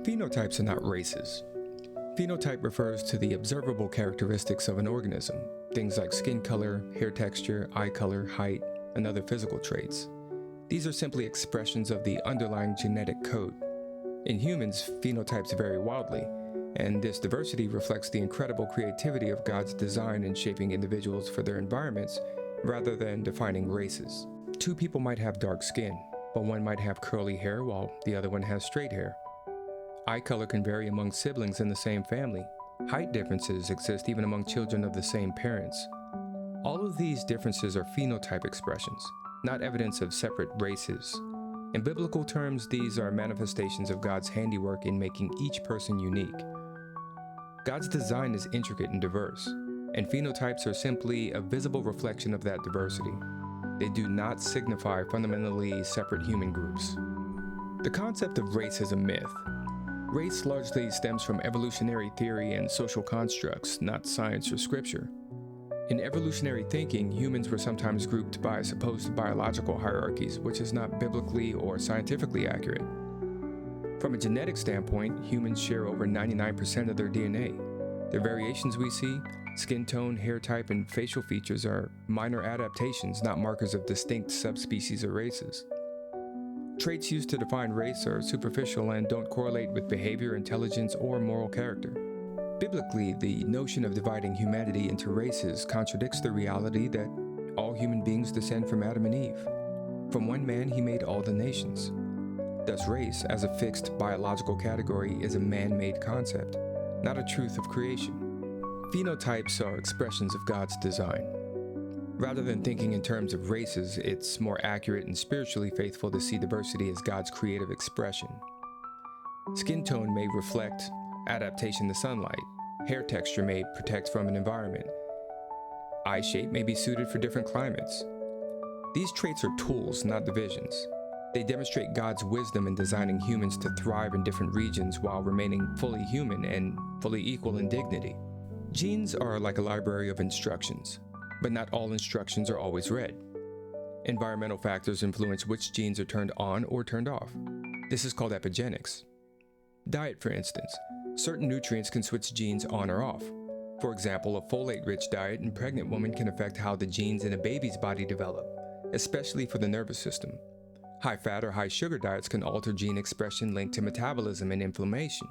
Phenotypes are not races. Phenotype refers to the observable characteristics of an organism, things like skin color, hair texture, eye color, height, and other physical traits. These are simply expressions of the underlying genetic code. In humans, phenotypes vary wildly, and this diversity reflects the incredible creativity of God's design in shaping individuals for their environments rather than defining races. Two people might have dark skin, but one might have curly hair while the other one has straight hair. Eye color can vary among siblings in the same family. Height differences exist even among children of the same parents. All of these differences are phenotype expressions, not evidence of separate races. In biblical terms, these are manifestations of God's handiwork in making each person unique. God's design is intricate and diverse, and phenotypes are simply a visible reflection of that diversity. They do not signify fundamentally separate human groups. The concept of race is a myth. Race largely stems from evolutionary theory and social constructs, not science or scripture. In evolutionary thinking, humans were sometimes grouped by supposed biological hierarchies, which is not biblically or scientifically accurate. From a genetic standpoint, humans share over 99% of their DNA. The variations we see, skin tone, hair type, and facial features, are minor adaptations, not markers of distinct subspecies or races. Traits used to define race are superficial and don't correlate with behavior, intelligence, or moral character. Biblically, the notion of dividing humanity into races contradicts the reality that all human beings descend from Adam and Eve. From one man, he made all the nations. Thus, race, as a fixed biological category, is a man-made concept, not a truth of creation. Phenotypes are expressions of God's design. Rather than thinking in terms of races, it's more accurate and spiritually faithful to see diversity as God's creative expression. Skin tone may reflect adaptation to sunlight. Hair texture may protect from an environment. Eye shape may be suited for different climates. These traits are tools, not divisions. They demonstrate God's wisdom in designing humans to thrive in different regions while remaining fully human and fully equal in dignity. Genes are like a library of instructions, but not all instructions are always read. Environmental factors influence which genes are turned on or turned off. This is called epigenetics. Diet, for instance. Certain nutrients can switch genes on or off. For example, a folate-rich diet in pregnant women can affect how the genes in a baby's body develop, especially for the nervous system. High-fat or high-sugar diets can alter gene expression linked to metabolism and inflammation.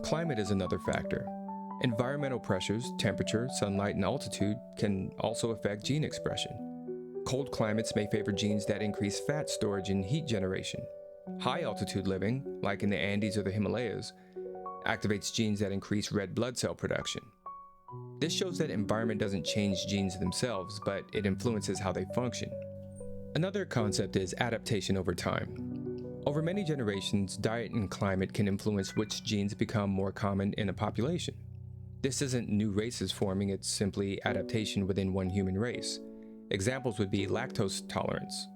Climate is another factor. Environmental pressures, temperature, sunlight, and altitude can also affect gene expression. Cold climates may favor genes that increase fat storage and heat generation. High altitude living, like in the Andes or the Himalayas, activates genes that increase red blood cell production. This shows that environment doesn't change genes themselves, but it influences how they function. Another concept is adaptation over time. Over many generations, diet and climate can influence which genes become more common in a population. This isn't new races forming, it's simply adaptation within one human race. Examples would be lactose tolerance.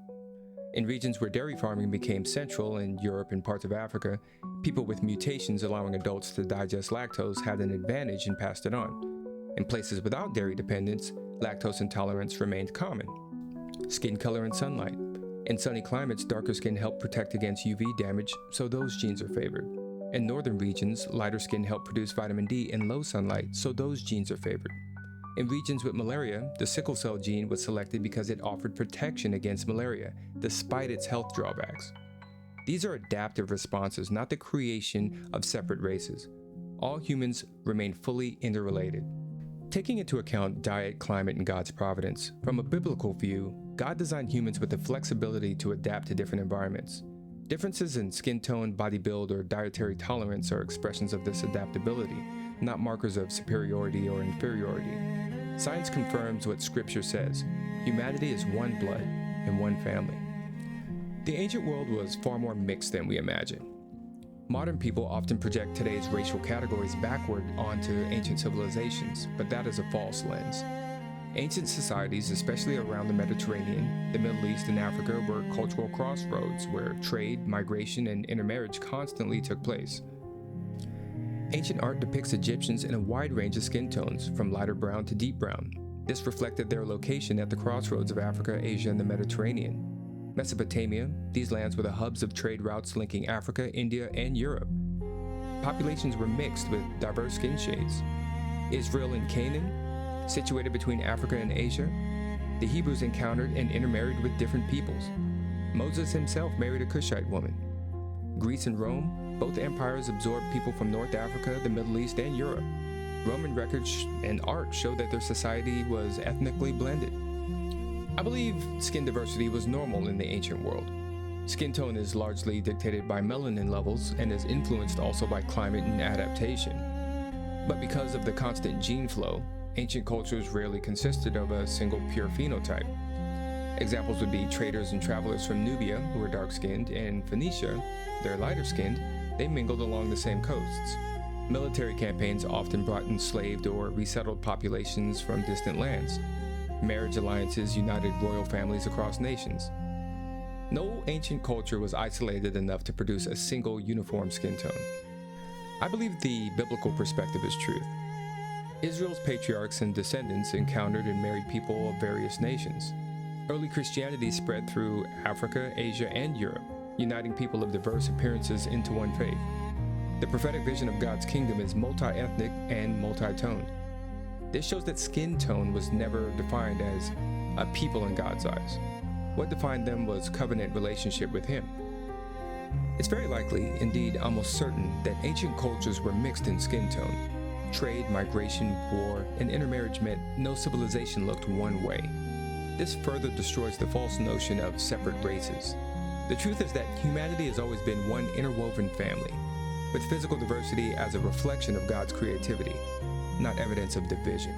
In regions where dairy farming became central in Europe and parts of Africa, people with mutations allowing adults to digest lactose had an advantage and passed it on. In places without dairy dependence, lactose intolerance remained common. Skin color and sunlight. In sunny climates, darker skin help protect against UV damage, so those genes are favored. In northern regions, lighter skin help produce vitamin D in low sunlight, so those genes are favored. In regions with malaria, the sickle cell gene was selected because it offered protection against malaria, despite its health drawbacks. These are adaptive responses, not the creation of separate races. All humans remain fully interrelated. Taking into account diet, climate, and God's providence, from a biblical view, God designed humans with the flexibility to adapt to different environments. Differences in skin tone, body build, or dietary tolerance are expressions of this adaptability, not markers of superiority or inferiority. Science confirms what Scripture says. Humanity is one blood and one family. The ancient world was far more mixed than we imagine. Modern people often project today's racial categories backward onto ancient civilizations, but that is a false lens. Ancient societies, especially around the Mediterranean, the Middle East, and Africa, were cultural crossroads where trade, migration, and intermarriage constantly took place. Ancient art depicts Egyptians in a wide range of skin tones, from lighter brown to deep brown. This reflected their location at the crossroads of Africa, Asia, and the Mediterranean. Mesopotamia, these lands were the hubs of trade routes linking Africa, India, and Europe. populations were mixed with diverse skin shades. Israel and Canaan, situated between Africa and Asia, the Hebrews encountered and intermarried with different peoples. Moses himself married a Cushite woman. Greece and Rome, both empires absorbed people from North Africa, the Middle East, and Europe. Roman records and art show that their society was ethnically blended. I believe skin diversity was normal in the ancient world. Skin tone is largely dictated by melanin levels and is influenced also by climate and adaptation. But because of the constant gene flow, ancient cultures rarely consisted of a single pure phenotype. Examples would be traders and travelers from Nubia, who were dark-skinned, and Phoenicia, they're lighter-skinned. They mingled along the same coasts. Military campaigns often brought enslaved or resettled populations from distant lands. Marriage alliances united royal families across nations. No ancient culture was isolated enough to produce a single uniform skin tone. I believe the biblical perspective is truth. Israel's patriarchs and descendants encountered and married people of various nations. Early Christianity spread through Africa, Asia, and Europe, uniting people of diverse appearances into one faith. The prophetic vision of God's kingdom is multi-ethnic and multi-toned. This shows that skin tone was never defined as a people in God's eyes. What defined them was covenant relationship with Him. It's very likely, indeed almost certain, that ancient cultures were mixed in skin tone. Trade, migration, war, and intermarriage meant no civilization looked one way. This further destroys the false notion of separate races. The truth is that humanity has always been one interwoven family, with physical diversity as a reflection of God's creativity, not evidence of division.